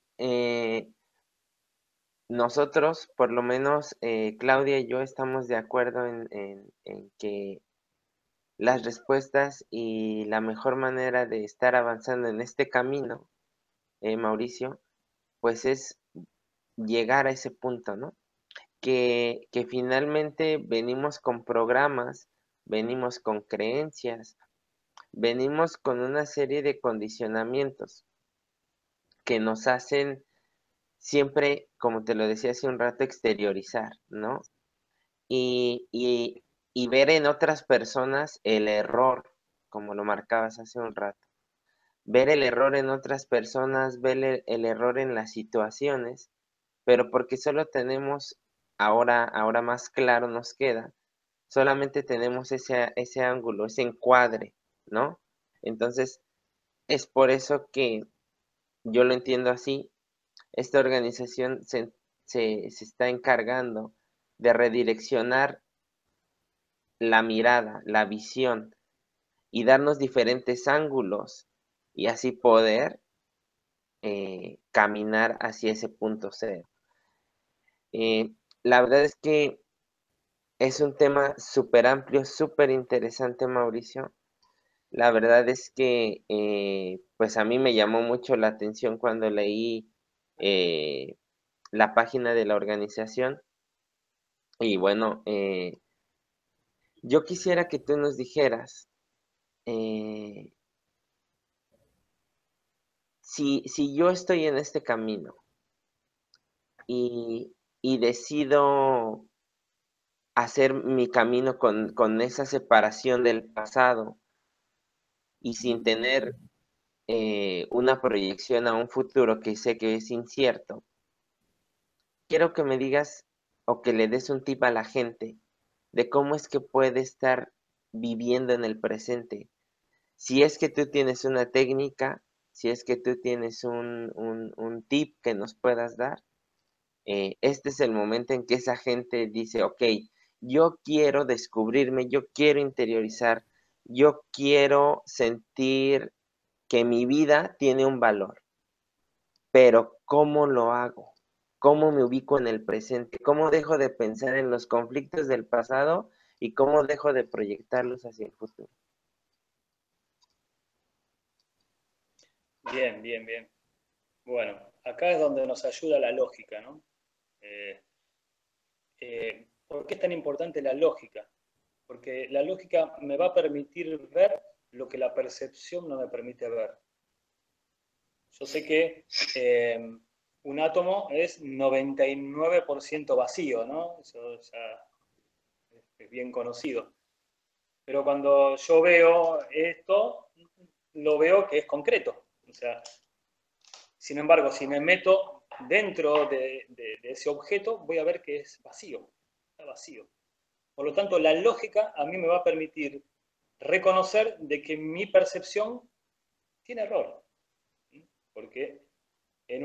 Nosotros, por lo menos Claudia y yo, estamos de acuerdo en que las respuestas y la mejor manera de estar avanzando en este camino, Mauricio, pues es llegar a ese punto, ¿no? Que finalmente venimos con programas, venimos con creencias, venimos con una serie de condicionamientos que nos hacen siempre, como te lo decía hace un rato, exteriorizar, ¿no? Y ver en otras personas el error, como lo marcabas hace un rato. Ver el error en otras personas, ver el error en las situaciones, pero porque solo tenemos, ahora más claro nos queda, solamente tenemos ese ángulo, ese encuadre, ¿no? Entonces, es por eso que yo lo entiendo así. Esta organización se está encargando de redireccionar la mirada, la visión y darnos diferentes ángulos y así poder caminar hacia ese punto cero. La verdad es que es un tema súper amplio, súper interesante, Mauricio. La verdad es que pues a mí me llamó mucho la atención cuando leí la página de la organización y bueno, yo quisiera que tú nos dijeras si yo estoy en este camino y decido hacer mi camino con esa separación del pasado y sin tener una proyección a un futuro que sé que es incierto, quiero que me digas o que le des un tip a la gente de cómo es que puede estar viviendo en el presente. Si es que tú tienes una técnica, si es que tú tienes un tip que nos puedas dar, este es el momento en que esa gente dice, ok, yo quiero descubrirme, yo quiero interiorizar, yo quiero sentir que mi vida tiene un valor, pero ¿cómo lo hago? ¿Cómo me ubico en el presente? ¿Cómo dejo de pensar en los conflictos del pasado y cómo dejo de proyectarlos hacia el futuro? Bien, bien, bien. Bueno, acá es donde nos ayuda la lógica, ¿no? ¿Por qué es tan importante la lógica? Porque la lógica me va a permitir ver lo que la percepción no me permite ver. Yo sé que un átomo es 99% vacío, ¿no? Eso ya es bien conocido. Pero cuando yo veo esto, lo veo que es concreto. O sea, sin embargo, si me meto dentro de ese objeto, voy a ver que es vacío, está vacío. Por lo tanto, la lógica a mí me va a permitir reconocer de que mi percepción tiene error. Porque en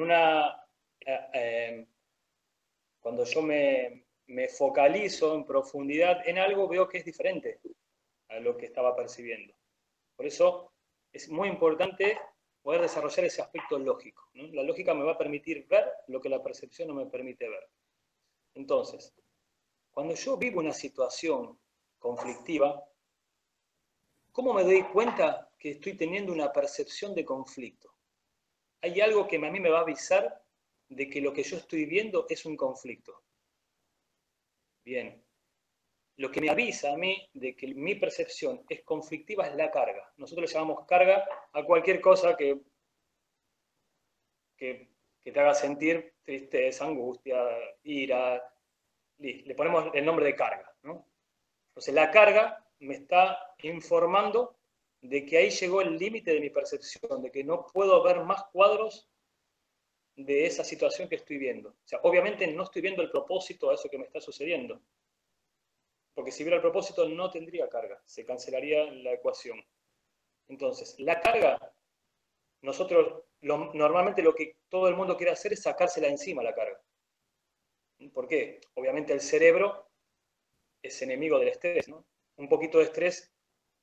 cuando yo me focalizo en profundidad en algo, veo que es diferente a lo que estaba percibiendo. Por eso es muy importante poder desarrollar ese aspecto lógico, ¿no? La lógica me va a permitir ver lo que la percepción no me permite ver. Entonces, cuando yo vivo una situación conflictiva, ¿cómo me doy cuenta que estoy teniendo una percepción de conflicto? Hay algo que a mí me va a avisar de que lo que yo estoy viendo es un conflicto. Bien, lo que me avisa a mí de que mi percepción es conflictiva es la carga. Nosotros le llamamos carga a cualquier cosa que te haga sentir tristeza, angustia, ira. Le ponemos el nombre de carga, ¿no? Entonces la carga me está informando de que ahí llegó el límite de mi percepción, de que no puedo ver más cuadros de esa situación que estoy viendo. O sea, obviamente no estoy viendo el propósito a eso que me está sucediendo. Porque si viera el propósito no tendría carga, se cancelaría la ecuación. Entonces, la carga, nosotros normalmente lo que todo el mundo quiere hacer es sacársela encima la carga. ¿Por qué? Obviamente el cerebro es enemigo del estrés, ¿no? Un poquito de estrés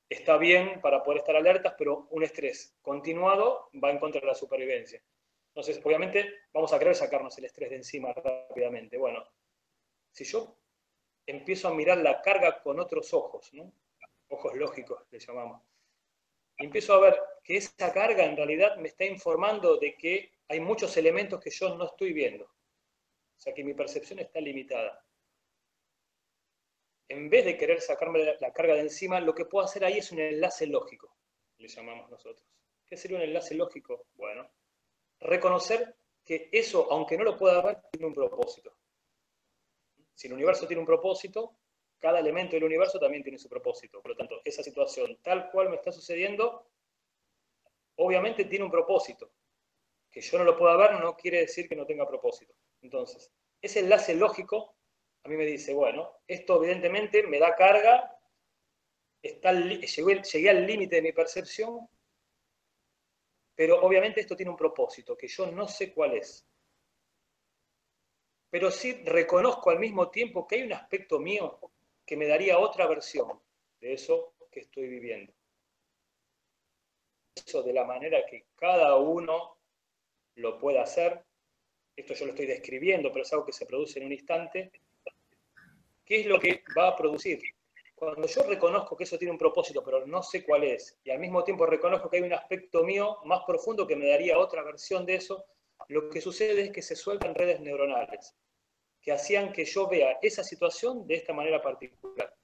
está bien para poder estar alertas, pero un estrés continuado va en contra de la supervivencia. Entonces, obviamente, vamos a querer sacarnos el estrés de encima rápidamente. Bueno, si yo empiezo a mirar la carga con otros ojos, ¿no? Ojos lógicos le llamamos, y empiezo a ver que esa carga en realidad me está informando de que hay muchos elementos que yo no estoy viendo. O sea, que mi percepción está limitada. En vez de querer sacarme la carga de encima, lo que puedo hacer ahí es un enlace lógico, le llamamos nosotros. ¿Qué sería un enlace lógico? Bueno, reconocer que eso, aunque no lo pueda ver, tiene un propósito. Si el universo tiene un propósito, cada elemento del universo también tiene su propósito. Por lo tanto, esa situación tal cual me está sucediendo, obviamente tiene un propósito. Que yo no lo pueda ver no quiere decir que no tenga propósito. Entonces, ese enlace lógico a mí me dice, bueno, esto evidentemente me da carga, llegué al límite de mi percepción, pero obviamente esto tiene un propósito, que yo no sé cuál es. Pero sí reconozco al mismo tiempo que hay un aspecto mío que me daría otra versión de eso que estoy viviendo. Eso de la manera que cada uno lo pueda hacer. Esto yo lo estoy describiendo, pero es algo que se produce en un instante. ¿Qué es lo que va a producir? Cuando yo reconozco que eso tiene un propósito, pero no sé cuál es, y al mismo tiempo reconozco que hay un aspecto mío más profundo que me daría otra versión de eso, lo que sucede es que se sueltan redes neuronales que hacían que yo vea esa situación de esta manera particular.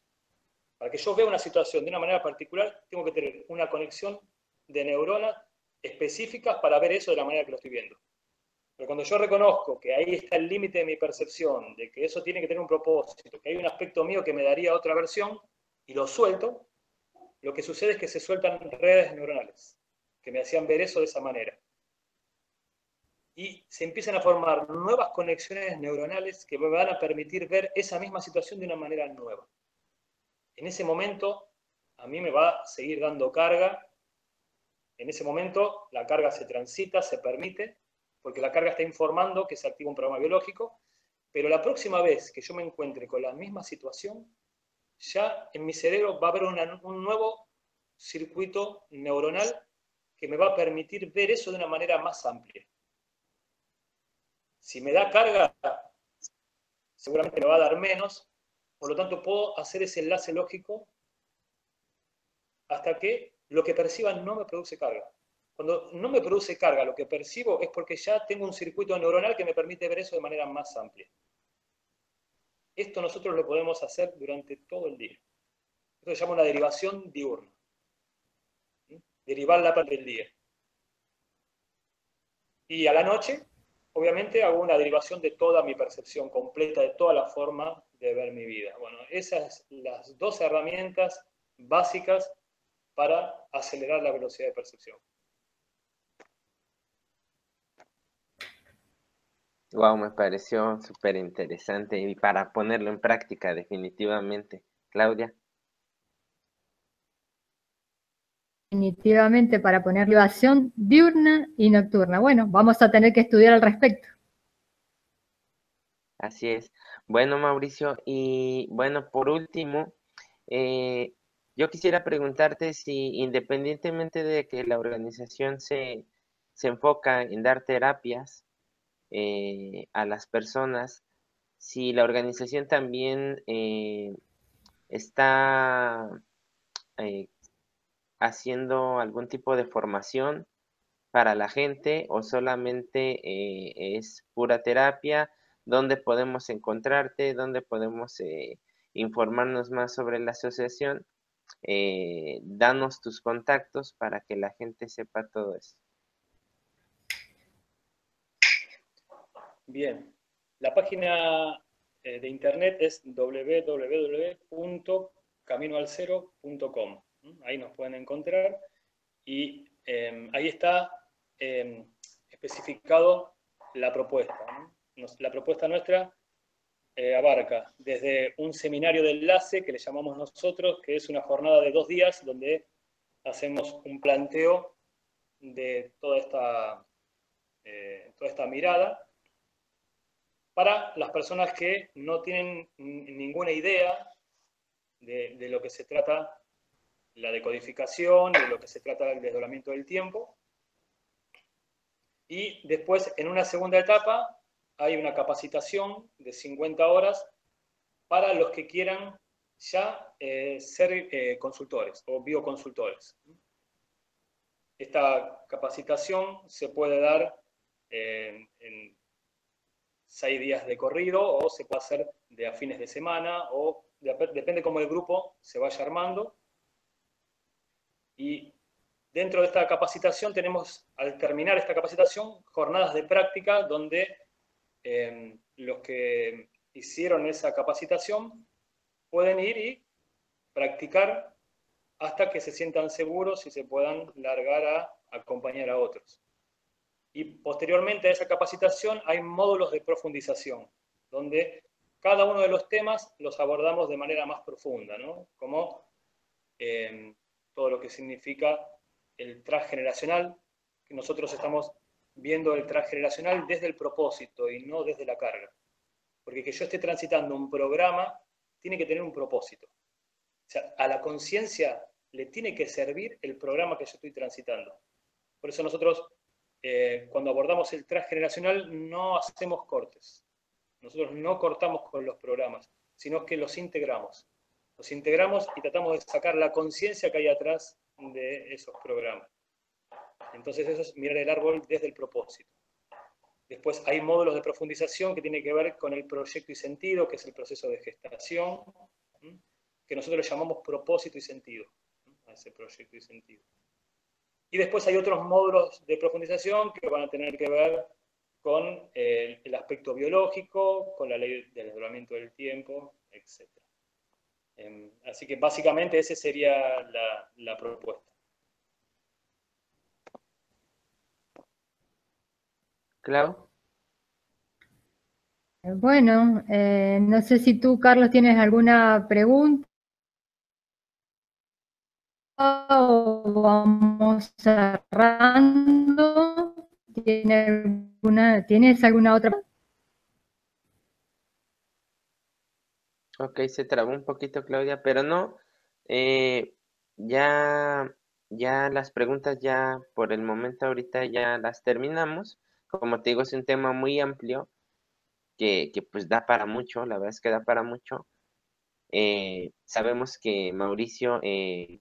Para que yo vea una situación de una manera particular, tengo que tener una conexión de neuronas específicas para ver eso de la manera que lo estoy viendo. Pero cuando yo reconozco que ahí está el límite de mi percepción, de que eso tiene que tener un propósito, que hay un aspecto mío que me daría otra versión, y lo suelto, lo que sucede es que se sueltan redes neuronales, que me hacían ver eso de esa manera. Y se empiezan a formar nuevas conexiones neuronales que me van a permitir ver esa misma situación de una manera nueva. en ese momento a mí me va a seguir dando carga. En ese momento la carga se transita, se permite, porque la carga está informando que se activa un programa biológico, pero la próxima vez que yo me encuentre con la misma situación, ya en mi cerebro va a haber un nuevo circuito neuronal que me va a permitir ver eso de una manera más amplia. Si me da carga, seguramente me va a dar menos, por lo tanto puedo hacer ese enlace lógico hasta que lo que perciba no me produce carga. Cuando no me produce carga, lo que percibo es porque ya tengo un circuito neuronal que me permite ver eso de manera más amplia. Esto nosotros lo podemos hacer durante todo el día. Esto se llama una derivación diurna. Derivar la parte del día. Y a la noche, obviamente, hago una derivación de toda mi percepción completa, de toda la forma de ver mi vida. Bueno, esas son las dos herramientas básicas para acelerar la velocidad de percepción. Wow, me pareció súper interesante y para ponerlo en práctica definitivamente. Claudia. Definitivamente para poner derivación diurna y nocturna. Bueno, vamos a tener que estudiar al respecto. Así es. Bueno, Mauricio, y bueno, por último, yo quisiera preguntarte si independientemente de que la organización se enfoca en dar terapias a las personas, si la organización también está eh, haciendo algún tipo de formación para la gente o solamente es pura terapia, dónde podemos encontrarte, dónde podemos informarnos más sobre la asociación, danos tus contactos para que la gente sepa todo eso. Bien, la página de internet es www.caminoalcero.com. Ahí nos pueden encontrar y ahí está especificado la propuesta, ¿no? La propuesta nuestra abarca desde un seminario de enlace que le llamamos nosotros, que es una jornada de 2 días donde hacemos un planteo de toda esta mirada para las personas que no tienen ninguna idea de lo que se trata la decodificación, de lo que se trata el desdoblamiento del tiempo. Y después, en una segunda etapa, hay una capacitación de 50 horas para los que quieran ya ser consultores o bioconsultores. Esta capacitación se puede dar en 6 días de corrido o se puede hacer de a fines de semana o depende cómo el grupo se vaya armando. Y dentro de esta capacitación tenemos, al terminar esta capacitación, jornadas de práctica donde los que hicieron esa capacitación pueden ir y practicar hasta que se sientan seguros y se puedan largar a acompañar a otros. Y posteriormente a esa capacitación hay módulos de profundización, donde cada uno de los temas los abordamos de manera más profunda, ¿no? Como todo lo que significa el transgeneracional, que nosotros estamos viendo el transgeneracional desde el propósito y no desde la carga. Porque que yo esté transitando un programa tiene que tener un propósito. O sea, a la conciencia le tiene que servir el programa que yo estoy transitando. Por eso nosotros, cuando abordamos el transgeneracional, no hacemos cortes. Nosotros no cortamos con los programas, sino que los integramos. Los integramos y tratamos de sacar la conciencia que hay atrás de esos programas. Entonces eso es mirar el árbol desde el propósito. Después hay módulos de profundización que tienen que ver con el proyecto y sentido, que es el proceso de gestación, que nosotros le llamamos propósito y sentido, a ese proyecto y sentido. Y después hay otros módulos de profundización que van a tener que ver con el aspecto biológico, con la ley del desdoblamiento del tiempo, etc. Así que básicamente esa sería la propuesta. Clau. Bueno, no sé si tú, Carlos, tienes alguna pregunta. vamos cerrando. ¿Tienes alguna otra? Ok, se trabó un poquito, Claudia, pero no, ya, ya las preguntas ya por el momento ahorita ya las terminamos. Como te digo, es un tema muy amplio que pues da para mucho, la verdad es que da para mucho. Sabemos que Mauricio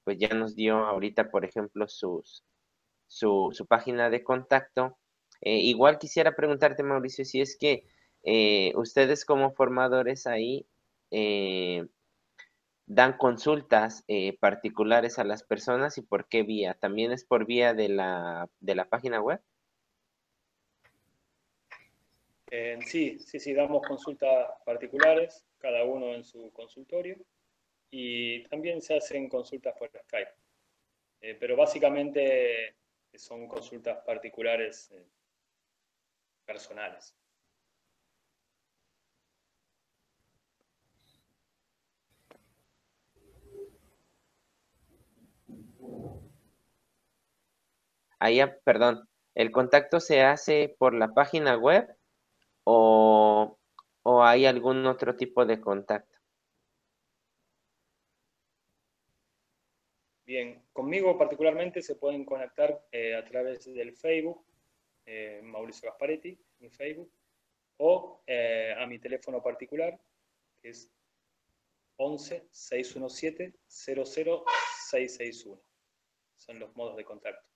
pues ya nos dio ahorita, por ejemplo, su página de contacto. Igual quisiera preguntarte, Mauricio, si es que ustedes como formadores ahí dan consultas particulares a las personas y por qué vía. ¿También es por vía de la página web? Sí, damos consultas particulares, cada uno en su consultorio, y también se hacen consultas por Skype. Pero básicamente son consultas particulares personales. Ahí, perdón, ¿el contacto se hace por la página web o hay algún otro tipo de contacto? Bien, conmigo particularmente se pueden conectar a través del Facebook, Mauricio Gasparetti, mi Facebook, o a mi teléfono particular, que es 11 617 00661. Son los modos de contacto.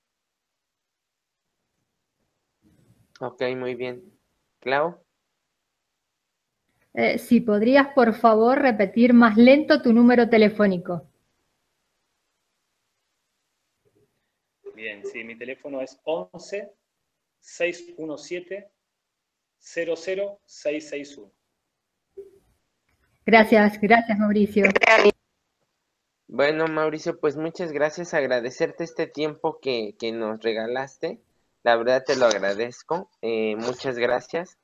Ok, muy bien. Clau. Si podrías, por favor, repetir más lento tu número telefónico. Bien, sí, mi teléfono es 11 617 00661. Gracias, Mauricio. Bueno, Mauricio, pues muchas gracias. Agradecerte este tiempo que nos regalaste. La verdad te lo agradezco. Muchas gracias.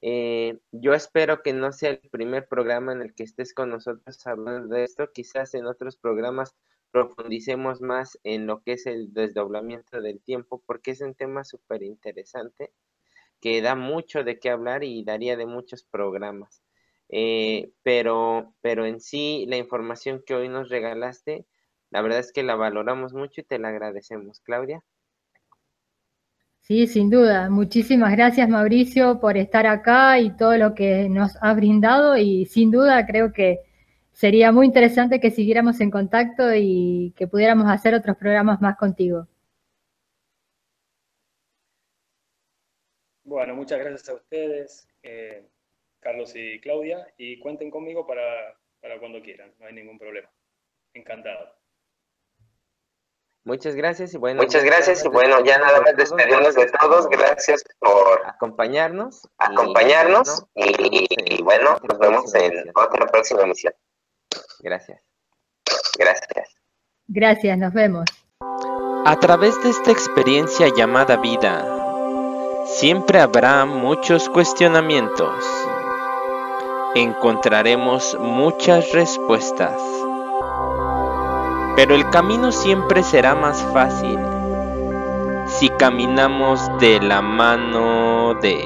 Yo espero que no sea el primer programa en el que estés con nosotros hablando de esto. Quizás en otros programas profundicemos más en lo que es el desdoblamiento del tiempo, porque es un tema súper interesante que da mucho de qué hablar y daría de muchos programas. Pero en sí, la información que hoy nos regalaste, la verdad es que la valoramos mucho y te la agradecemos, Claudia. Sí, sin duda. Muchísimas gracias, Mauricio, por estar acá y todo lo que nos has brindado. Y sin duda creo que sería muy interesante que siguiéramos en contacto y que pudiéramos hacer otros programas más contigo. Bueno, muchas gracias a ustedes, Carlos y Claudia, y cuenten conmigo para cuando quieran, no hay ningún problema. Encantado. Muchas gracias y bueno, Muchas gracias y bueno, ya nada más despedirnos de todos. Gracias por acompañarnos y bueno, nos vemos en otra próxima emisión. Gracias. Gracias, nos vemos. A través de esta experiencia llamada vida, siempre habrá muchos cuestionamientos. Encontraremos muchas respuestas. Pero el camino siempre será más fácil si caminamos de la mano de